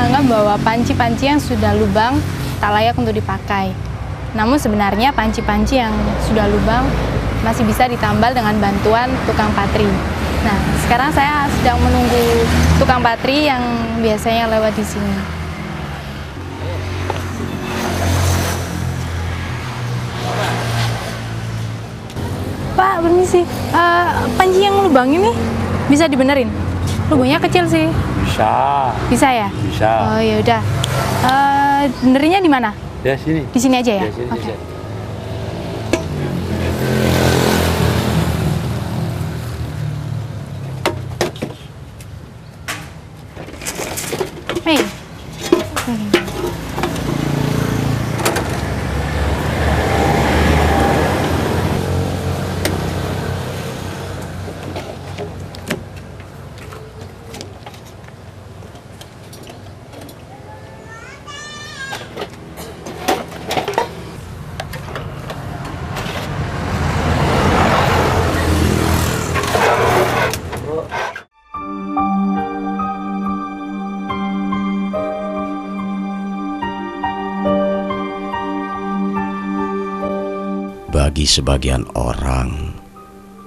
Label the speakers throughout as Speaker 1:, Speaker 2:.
Speaker 1: menganggap bahwa panci-panci yang sudah lubang tak layak untuk dipakai. Namun sebenarnya panci-panci yang sudah lubang masih bisa ditambal dengan bantuan tukang patri. Nah, sekarang saya sedang menunggu tukang patri yang biasanya lewat di sini. Pak, permisi. Panci yang lubang ini bisa dibenerin? Lubangnya kecil sih.
Speaker 2: Bisa.
Speaker 1: Bisa ya?
Speaker 2: Bisa.
Speaker 1: Oh ya udah. Benerinnya di mana?
Speaker 2: Ya sini.
Speaker 1: Di sini aja ya?
Speaker 2: Ya, sini,
Speaker 1: Oke.
Speaker 2: sini.
Speaker 1: Hei.
Speaker 3: Bagi sebagian orang,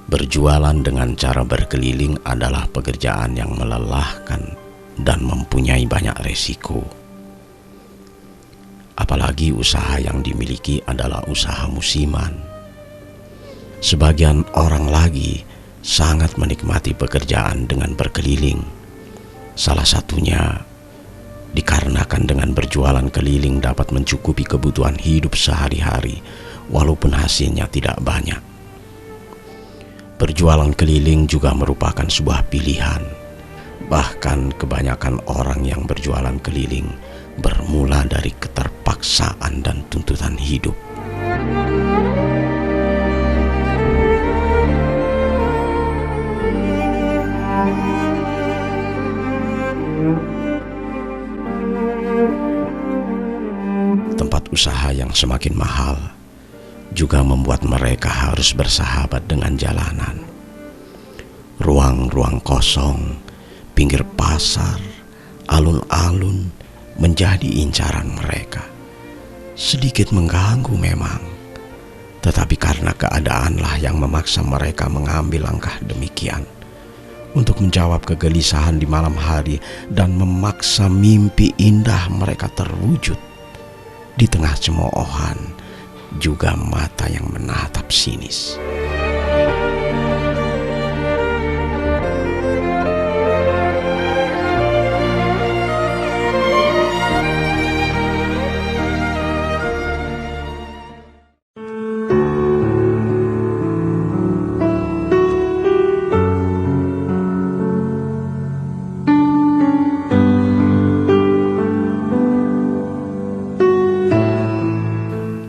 Speaker 3: berjualan dengan cara berkeliling adalah pekerjaan yang melelahkan dan mempunyai banyak resiko. Apalagi usaha yang dimiliki adalah usaha musiman. Sebagian orang lagi sangat menikmati pekerjaan dengan berkeliling. Salah satunya dikarenakan dengan berjualan keliling dapat mencukupi kebutuhan hidup sehari-hari, walaupun hasilnya tidak banyak. Berjualan keliling juga merupakan sebuah pilihan. Bahkan kebanyakan orang yang berjualan keliling bermula dari keterpaksaan dan tuntutan hidup. Tempat usaha yang semakin mahal juga membuat mereka harus bersahabat dengan jalanan. Ruang-ruang kosong, pinggir pasar, alun-alun menjadi incaran mereka. Sedikit mengganggu memang, tetapi karena keadaanlah yang memaksa mereka mengambil langkah demikian untuk menjawab kegelisahan di malam hari dan memaksa mimpi indah mereka terwujud di tengah cemoohan juga mata yang menatap sinis.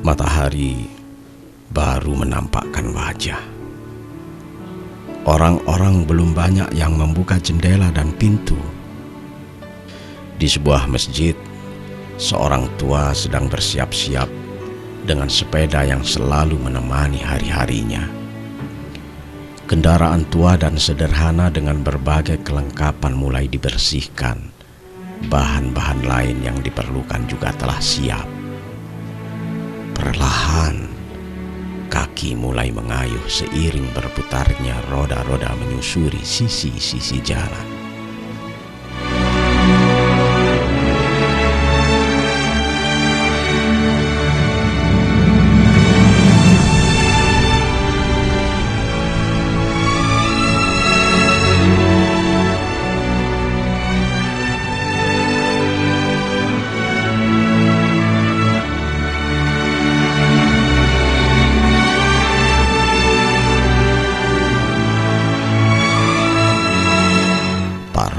Speaker 3: Matahari baru menampakkan wajah. Orang-orang belum banyak yang membuka jendela dan pintu. Di sebuah masjid, seorang tua sedang bersiap-siap dengan sepeda yang selalu menemani hari-harinya. Kendaraan tua dan sederhana dengan berbagai kelengkapan mulai dibersihkan. Bahan-bahan lain yang diperlukan juga telah siap. Perlahan, kaki mulai mengayuh seiring berputarnya roda-roda menyusuri sisi-sisi jalan.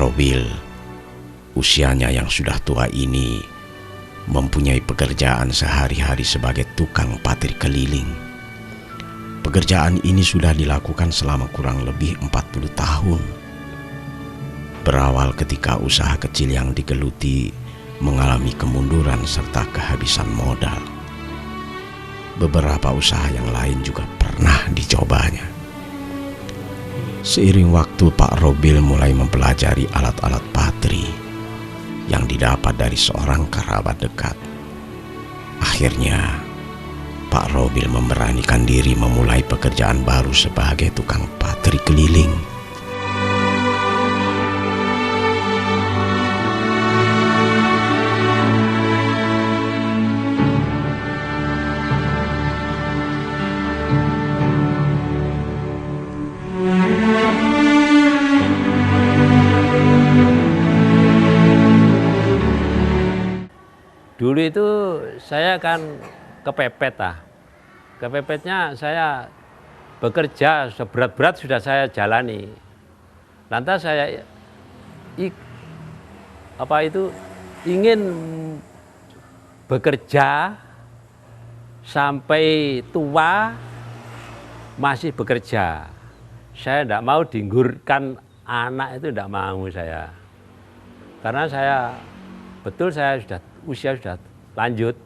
Speaker 3: Robil, usianya yang sudah tua ini, mempunyai pekerjaan sehari-hari sebagai tukang patri keliling. Pekerjaan ini sudah dilakukan selama kurang lebih 40 tahun. Berawal ketika usaha kecil yang digeluti mengalami kemunduran serta kehabisan modal. Beberapa usaha yang lain juga pernah dicobanya. Seiring waktu Pak Robil mulai mempelajari alat-alat patri. yang didapat dari seorang kerabat dekat. Akhirnya, Pak Robil memberanikan diri memulai pekerjaan baru sebagai tukang patri keliling.
Speaker 2: Dulu itu saya kan kepepet Kepepetnya saya bekerja seberat-berat sudah saya jalani. Lantas saya ingin bekerja sampai tua masih bekerja. Saya tidak mau dinggurkan anak, itu tidak mau saya. Karena usia sudah lanjut,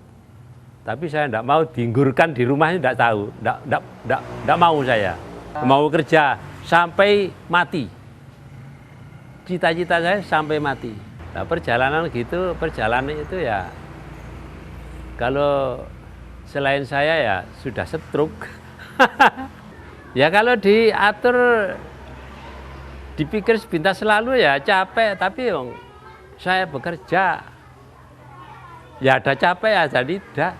Speaker 2: tapi saya tidak mau dinggurkan di rumahnya, tidak tahu, tidak mau saya. Mau kerja sampai mati. Cita-cita saya sampai mati. Nah, perjalanan itu ya, kalau selain saya ya sudah stroke. Ya kalau diatur, dipikir sepintas selalu ya capek, tapi saya bekerja, ya ada capek ya jadi tidak.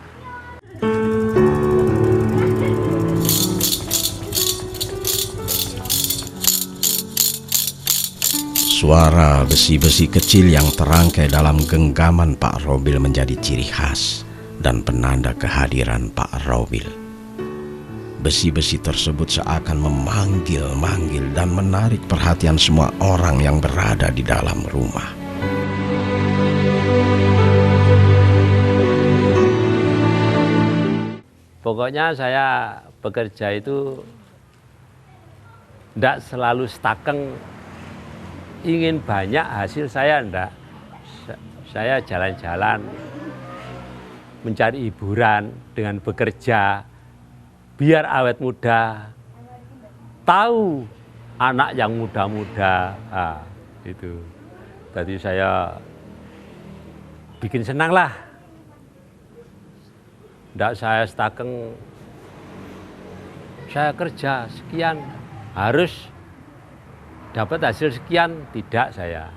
Speaker 3: Suara besi-besi kecil yang terangkai dalam genggaman Pak Robil menjadi ciri khas dan penanda kehadiran Pak Robil. Besi-besi tersebut seakan memanggil-manggil dan menarik perhatian semua orang yang berada di dalam rumah.
Speaker 2: Pokoknya saya bekerja itu tidak selalu stakeng, ingin banyak hasil saya enggak. Saya jalan-jalan, mencari hiburan dengan bekerja, biar awet muda, tahu anak yang muda-muda. Itu. Tadi saya bikin senang lah. Tidak saya stakeng, saya kerja sekian, harus dapat hasil sekian, tidak saya.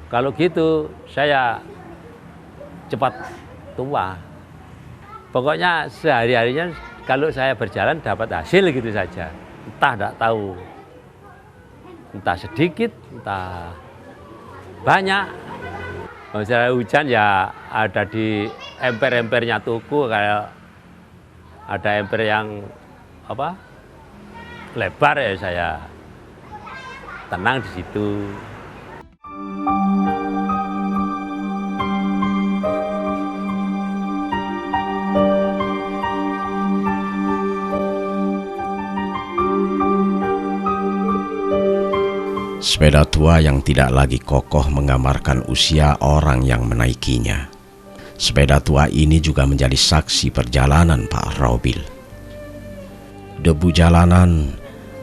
Speaker 2: Kalau gitu saya cepat tua. Pokoknya sehari-harinya kalau saya berjalan dapat hasil gitu saja. Entah tidak tahu, entah sedikit, entah banyak. Misalnya hujan ya ada di emper-empernya tuku, kayak ada emper yang lebar ya saya tenang di situ.
Speaker 3: Sepeda tua yang tidak lagi kokoh menggambarkan usia orang yang menaikinya. Sepeda tua ini juga menjadi saksi perjalanan Pak Robil. Debu jalanan,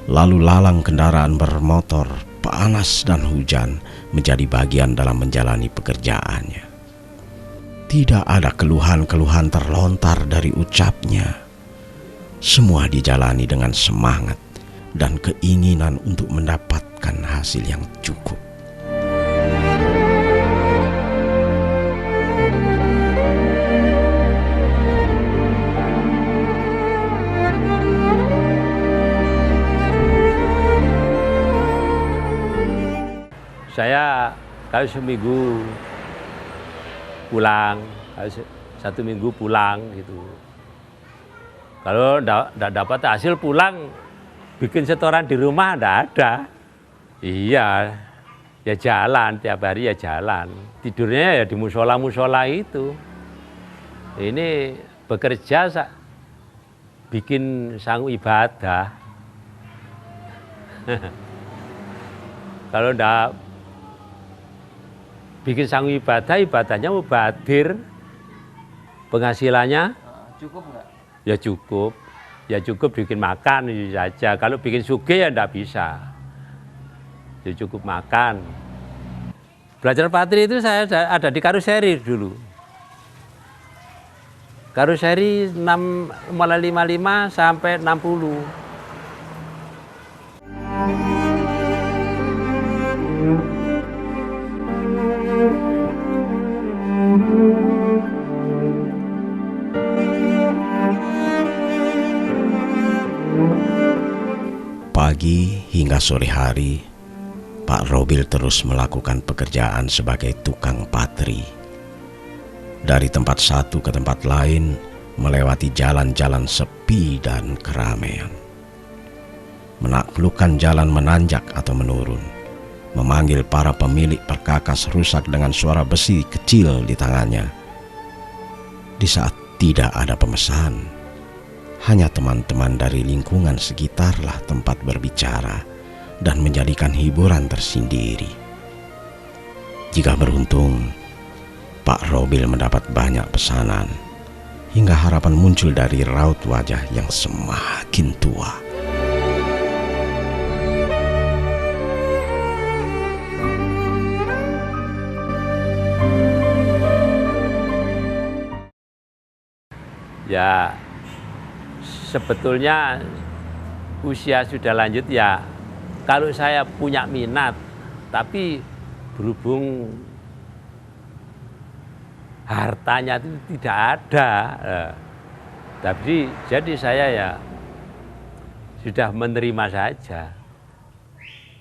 Speaker 3: lalu lalang kendaraan bermotor, panas dan hujan menjadi bagian dalam menjalani pekerjaannya. Tidak ada keluhan-keluhan terlontar dari ucapnya. Semua dijalani dengan semangat dan keinginan untuk mendapatkan hasil yang cukup.
Speaker 2: Saya kalau seminggu pulang, satu minggu pulang gitu. Kalau tidak dapat hasil pulang, bikin setoran di rumah tidak ada. Iya, ya jalan, tiap hari ya jalan. Tidurnya ya di musola-musola itu. Ini bekerja, bikin sanggup ibadah. Kalau enggak bikin sanggup ibadah, ibadahnya mubadir. Penghasilannya
Speaker 4: cukup nggak?
Speaker 2: Ya cukup. Ya cukup bikin makan saja. Kalau bikin sugih ya enggak bisa. Ya cukup makan. Belajar patri itu saya ada di karuseri dulu. Karuseri mulai 55 sampai 60.
Speaker 3: Pagi hingga sore hari, Pak Robil terus melakukan pekerjaan sebagai tukang patri. Dari tempat satu ke tempat lain, melewati jalan-jalan sepi dan keramaian. Menaklukkan jalan menanjak atau menurun, memanggil para pemilik perkakas rusak dengan suara besi kecil di tangannya. Di saat tidak ada pemesan, hanya teman-teman dari lingkungan sekitarlah tempat berbicara dan menjadikan hiburan tersendiri. Jika beruntung, Pak Robil mendapat banyak pesanan, hingga harapan muncul dari raut wajah yang semakin tua.
Speaker 2: Ya, sebetulnya usia sudah lanjut ya, kalau saya punya minat, tapi berhubung hartanya itu tidak ada, tapi jadi saya ya sudah menerima saja.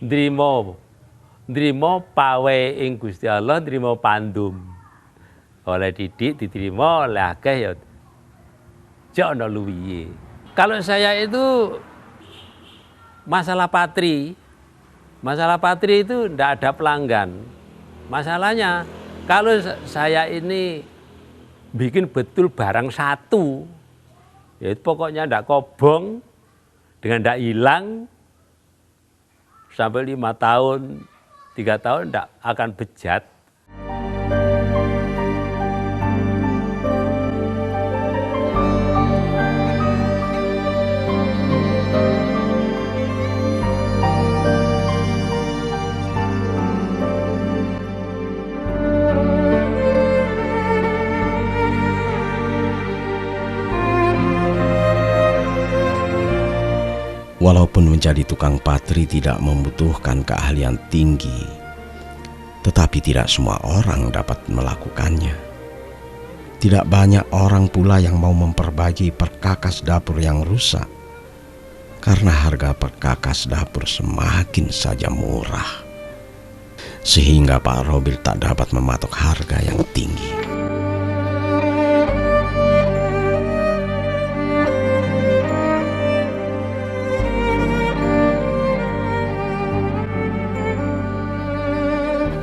Speaker 2: Nrimo pawe ing Gusti Allah, nrimo pandum. Oleh didik diterima, oleh akeh ya jono luwiye. Kalau saya itu masalah patri itu tidak ada pelanggan. Masalahnya kalau saya ini bikin betul barang satu, ya pokoknya tidak kobong, dengan tidak hilang, sampai 5 tahun, 3 tahun tidak akan bejat.
Speaker 3: Walaupun menjadi tukang patri tidak membutuhkan keahlian tinggi, tetapi tidak semua orang dapat melakukannya. Tidak banyak orang pula yang mau memperbaiki perkakas dapur yang rusak, karena harga perkakas dapur semakin saja murah, sehingga Pak Robil tak dapat mematok harga yang tinggi.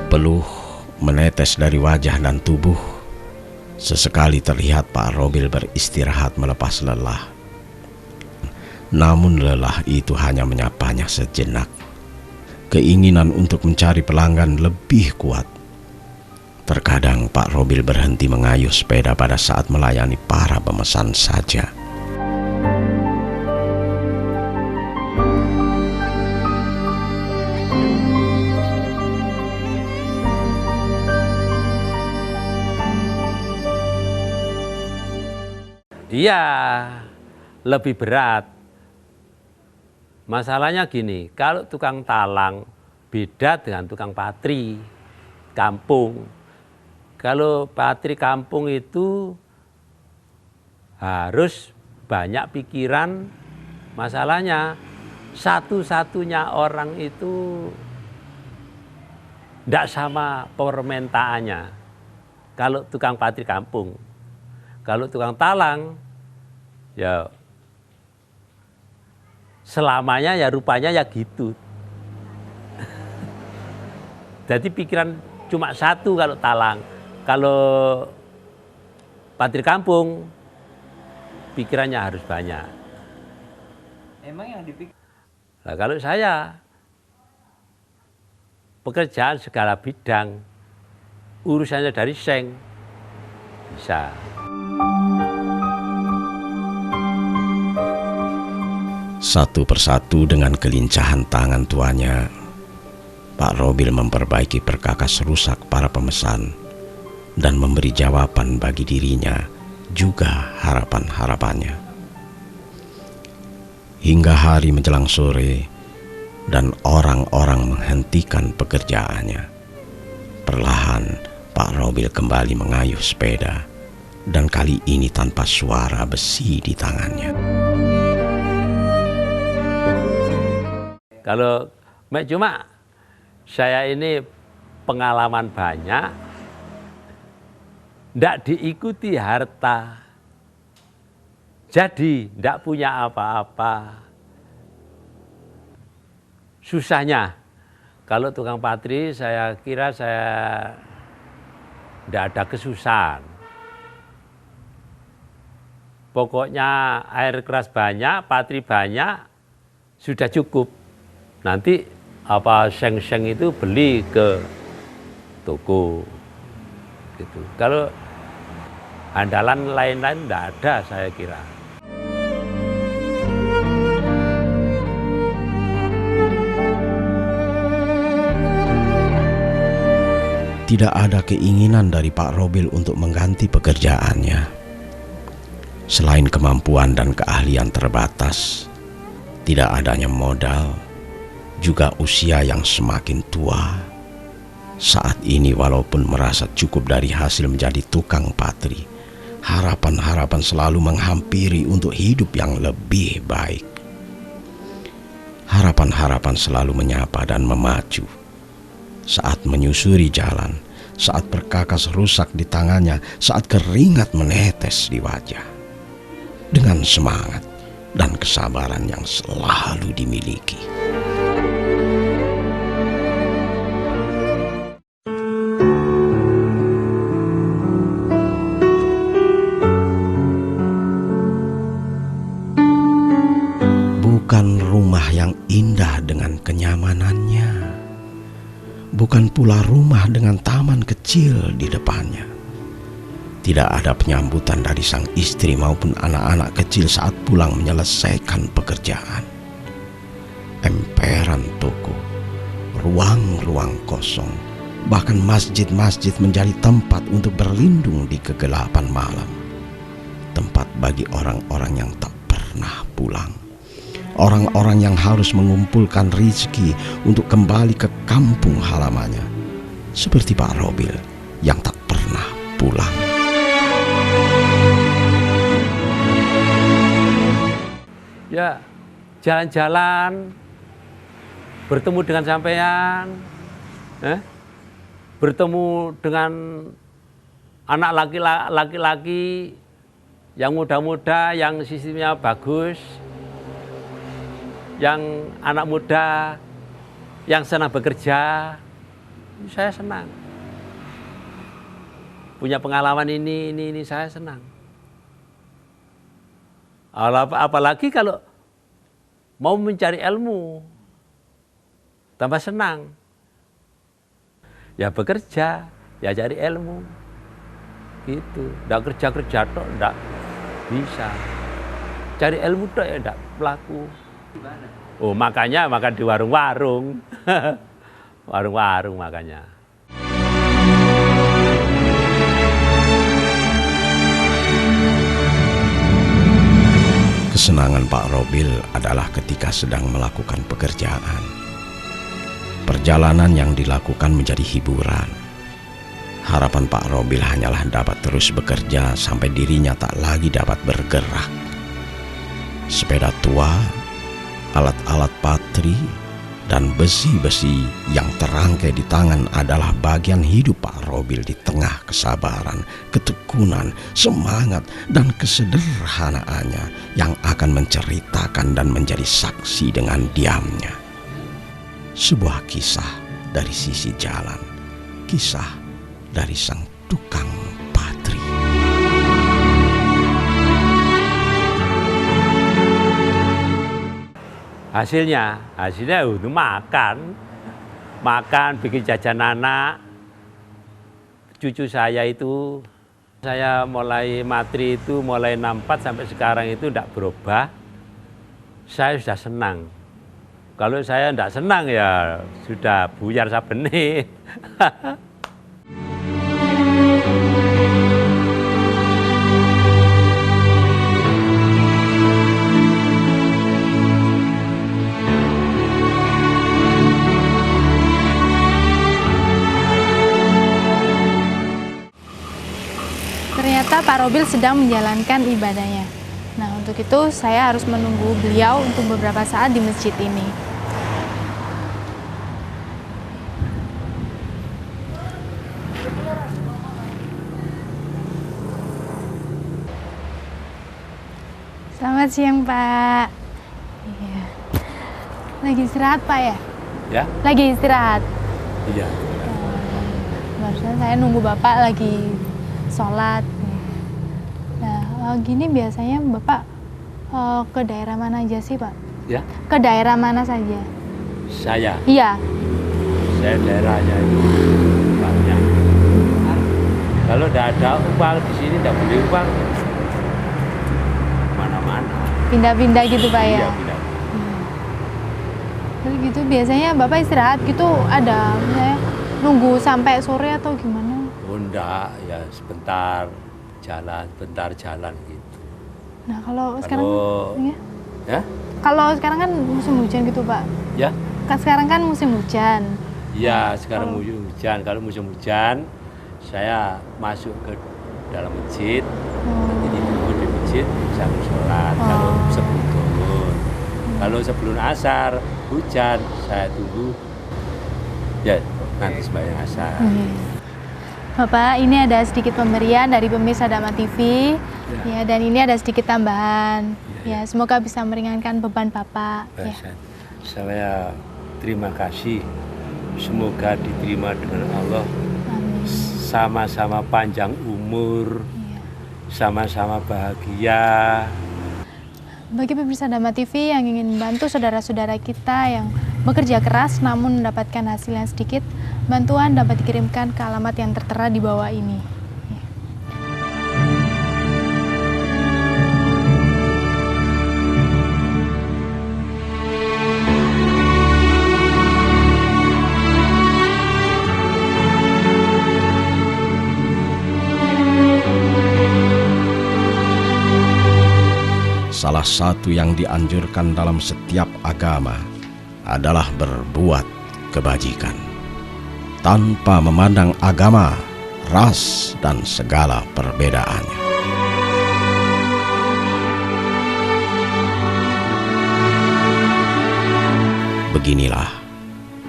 Speaker 3: Peluh menetes dari wajah dan tubuh. Sesekali terlihat Pak Robil beristirahat melepas lelah. Namun lelah itu hanya menyapanya sejenak. Keinginan untuk mencari pelanggan lebih kuat. Terkadang Pak Robil berhenti mengayuh sepeda pada saat melayani para pemesan saja.
Speaker 2: Dia lebih berat. Masalahnya gini, kalau tukang talang beda dengan tukang patri kampung. Kalau patri kampung itu harus banyak pikiran. Masalahnya satu-satunya orang itu tidak sama permintaannya. Kalau tukang patri kampung. Kalau tukang talang, ya selamanya ya rupanya ya gitu. Jadi pikiran cuma satu kalau talang. Kalau patri kampung, pikirannya harus banyak.
Speaker 4: Emang yang dipikir?
Speaker 2: Nah, kalau saya, pekerjaan segala bidang, urusannya dari seng, bisa.
Speaker 3: Satu persatu dengan kelincahan tangan tuanya, Pak Robil memperbaiki perkakas rusak para pemesan dan memberi jawaban bagi dirinya juga harapan-harapannya. Hingga hari menjelang sore dan orang-orang menghentikan pekerjaannya, perlahan Pak Robil kembali mengayuh sepeda, dan kali ini tanpa suara besi di tangannya.
Speaker 2: Kalau cuma saya ini pengalaman banyak, tidak diikuti harta, jadi tidak punya apa-apa. Susahnya, kalau tukang patri saya kira saya tidak ada kesusahan. Pokoknya air keras banyak, patri banyak, sudah cukup. Nanti apa seng-seng itu beli ke toko. Gitu. Kalau andalan lain-lain tidak ada saya kira.
Speaker 3: Tidak ada keinginan dari Pak Robil untuk mengganti pekerjaannya. Selain kemampuan dan keahlian terbatas, tidak adanya modal, juga usia yang semakin tua. Saat ini walaupun merasa cukup dari hasil menjadi tukang patri, harapan-harapan selalu menghampiri untuk hidup yang lebih baik. Harapan-harapan selalu menyapa dan memacu. Saat menyusuri jalan, saat perkakas rusak di tangannya, saat keringat menetes di wajah. Dengan semangat dan kesabaran yang selalu dimiliki. Bukan rumah yang indah dengan kenyamanannya, bukan pula rumah dengan taman kecil di depannya. Tidak ada penyambutan dari sang istri maupun anak-anak kecil saat pulang menyelesaikan pekerjaan. Emperan toko, ruang-ruang kosong, bahkan masjid-masjid menjadi tempat untuk berlindung di kegelapan malam. Tempat bagi orang-orang yang tak pernah pulang. Orang-orang yang harus mengumpulkan rezeki untuk kembali ke kampung halamannya. Seperti Pak Robil yang tak pernah pulang.
Speaker 2: Ya, jalan-jalan, bertemu dengan sampean, bertemu dengan anak laki-laki yang muda-muda, yang sistemnya bagus, yang anak muda, yang senang bekerja, saya senang. Punya pengalaman ini saya senang. Apalagi kalau mau mencari ilmu, tambah senang. Ya bekerja, ya cari ilmu. Gitu. Nggak kerja-kerja tok, nggak bisa. Cari ilmu tok ya nggak pelaku. Oh makanya makan di warung-warung. Warung-warung makanya.
Speaker 3: Kesenangan Pak Robil adalah ketika sedang melakukan pekerjaan. Perjalanan yang dilakukan menjadi hiburan. Harapan Pak Robil hanyalah dapat terus bekerja sampai dirinya tak lagi dapat bergerak. Sepeda tua, alat-alat patri, dan besi-besi yang terangkai di tangan adalah bagian hidup Pak Robil di tengah kesabaran, ketekunan, semangat, dan kesederhanaannya yang akan menceritakan dan menjadi saksi dengan diamnya. Sebuah kisah dari sisi jalan, kisah dari sang tukang patri.
Speaker 2: Hasilnya untuk makan, bikin jajan anak. Cucu saya itu, saya mulai matri itu mulai 64 sampai sekarang itu tidak berubah. Saya sudah senang. Kalau saya tidak senang ya sudah buyar sabene.
Speaker 1: Ternyata Pak Robil sedang menjalankan ibadahnya. Nah, untuk itu saya harus menunggu beliau untuk beberapa saat di masjid ini. Selamat siang, Pak. Iya. Lagi istirahat, Pak ya?
Speaker 2: Ya?
Speaker 1: Lagi istirahat.
Speaker 2: Iya.
Speaker 1: Barusan saya nunggu Bapak lagi sholat. Nah, gini biasanya Bapak ke daerah mana aja sih, Pak?
Speaker 2: Ya?
Speaker 1: Ke daerah mana saja?
Speaker 2: Saya
Speaker 1: Iya.
Speaker 2: daerahnya itu banyak. Kalau tidak ada uang di sini tidak boleh uang. Mana-mana.
Speaker 1: Pindah-pindah gitu, Pak ya?
Speaker 2: Iya, pindah.
Speaker 1: Terus gitu biasanya Bapak istirahat gitu ada misalnya nunggu sampai sore atau gimana?
Speaker 2: Oh enggak, ya sebentar jalan gitu.
Speaker 1: Nah, kalau sekarang ya?
Speaker 2: Ya?
Speaker 1: Kalau sekarang kan musim hujan gitu, Pak.
Speaker 2: Ya?
Speaker 1: Kan sekarang kan musim hujan.
Speaker 2: Iya, sekarang musim hujan. Kalau musim hujan, saya masuk ke dalam masjid, nanti ditunggu di masjid sambil sholat. Kalau sebelum turun, kalau sebelum asar hujan, saya tunggu. Ya, nanti sembahyang asar.
Speaker 1: Bapak, ini ada sedikit pemberian dari pemirsa Dhamma TV. Ya, dan ini ada sedikit tambahan. Ya, semoga bisa meringankan beban Bapak. Ya.
Speaker 2: Saya terima kasih. Semoga diterima dengan Allah.
Speaker 1: Amin.
Speaker 2: Sama-sama panjang umur, sama-sama bahagia.
Speaker 1: Bagi pemirsa Dhamma TV yang ingin membantu saudara-saudara kita yang bekerja keras namun mendapatkan hasil yang sedikit, bantuan dapat dikirimkan ke alamat yang tertera di bawah ini.
Speaker 3: Salah satu yang dianjurkan dalam setiap agama adalah berbuat kebajikan, tanpa memandang agama, ras, dan segala perbedaannya. Beginilah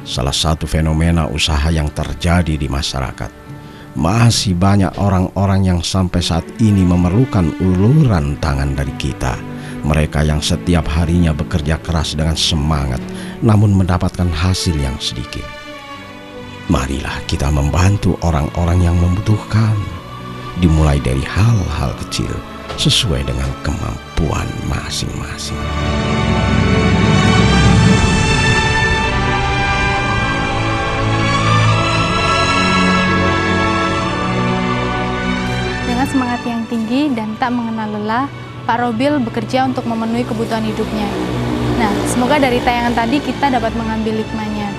Speaker 3: salah satu fenomena usaha yang terjadi di masyarakat. Masih banyak orang-orang yang sampai saat ini memerlukan uluran tangan dari kita. Mereka yang setiap harinya bekerja keras dengan semangat, namun mendapatkan hasil yang sedikit. Marilah kita membantu orang-orang yang membutuhkan, dimulai dari hal-hal kecil sesuai dengan kemampuan masing-masing.
Speaker 1: Dengan semangat yang tinggi dan tak mengenal lelah, Pak Robil bekerja untuk memenuhi kebutuhan hidupnya. Nah, semoga dari tayangan tadi kita dapat mengambil hikmahnya.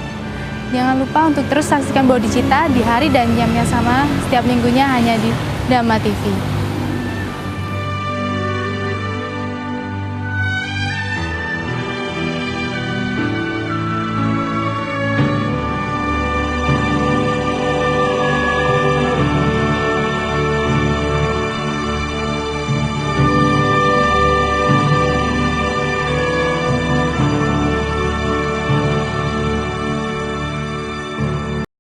Speaker 1: Jangan lupa untuk terus saksikan Bodi Cita di hari dan jam yang sama setiap minggunya hanya di Dhamma TV.